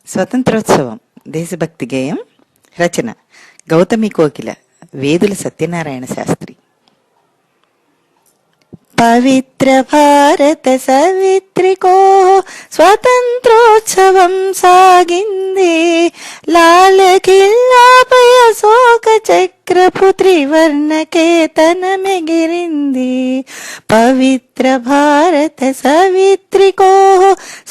స్వతంత్రోత్సవం దేశభక్తి గేయం రచన గౌతమి కోకిల వేదుల సత్యనారాయణ శాస్త్రి. పవిత్ర భారత సవిత్రికో స్వతంత్రోత్సవం సాగింది. లాల కిల్లాపై అశోక చక్రపు త్రివర్ణ కేతనమెగిరింది. పవిత్ర భారత సవిత్రికో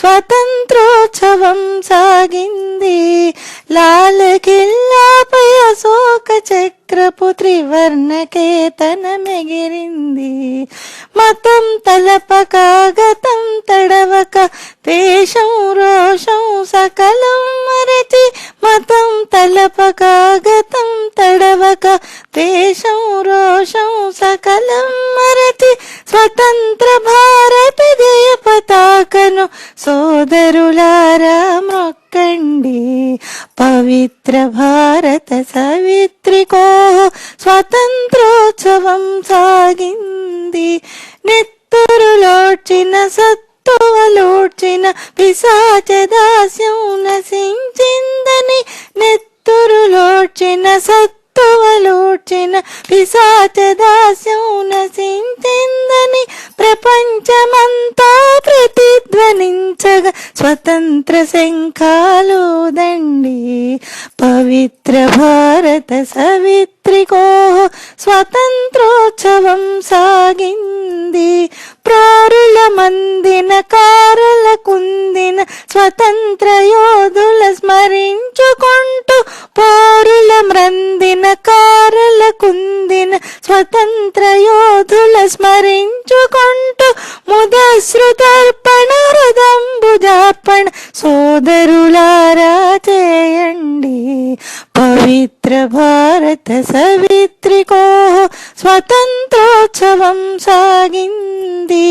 స్వతంత్రోత్సవం సాగింది. లాల కిల్లాపై అశోక చక్రపు త్రివర్ణ కేతనమెగిరింది. మతం తలపక గతం తడవక ద్వేషం రోషం సకలం మరచి, మతం తలపక గతం తడవక ద్వేషం రోషం సకలం మరచి, స్వతంత్ర భారత జయ పతాకను సోదరులారా మొక్కండి. పవిత్ర భారత సవిత్రికో స్వతంత్రోత్సవం సాగింది. నెత్తురులోడ్చిన సత్తువలోడ్చిన పిశాచ దాస్యం నశించిందని, నెత్తురులోడ్చిన సత్తువలోడ్చిన పిశాచ దాస్యం నశించిందని ప్రపంచమంతా ప్రతిధ్వనించగా స్వతంత్ర శంఖాలూదండి. పవిత్ర భారత సవిత్రికో స్వతంత్రోత్సవం సాగింది. ప్రోరుల మందిన కారల కుందిన స్వతంత్ర యోధుల స్మరించుకుంటూ, పోరుల మ్రందిన కారల కుందిన స్వతంత్ర యోధుల స్మరించుకుంటూ, ముదశ్రుతర్పణ హృదంబుజార్పణ సోదరులారా చేయండి. పవిత్ర భారత సవిత్రికో స్వతంత్రోత్సవం సాగింది.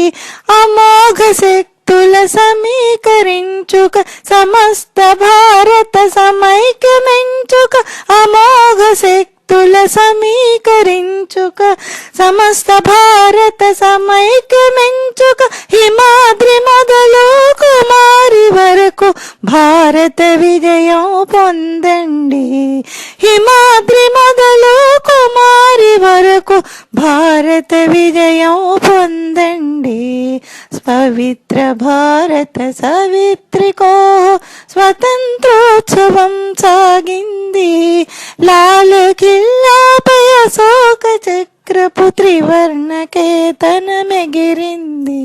అమోఘ శక్తుల సమీకరించుక సమస్త భారత సమైక్యమెంచుక, అమోఘ శక్తుల సమీకరించుక సమస్త భారత సమైక్యమెంచుక, హిమాద్రి మొదలు కుమారి వరకు భారత విజయం పొందండి. హిమాద్రి మొదలు కుమారి వరకు భారత విజయం పొందండి. పవిత్ర భారత సవిత్రికో స్వతంత్రోత్సవం సాగింది. లాల కిల్లాపై అశోక చక్రపు త్రివర్ణ కేతనమెగిరింది.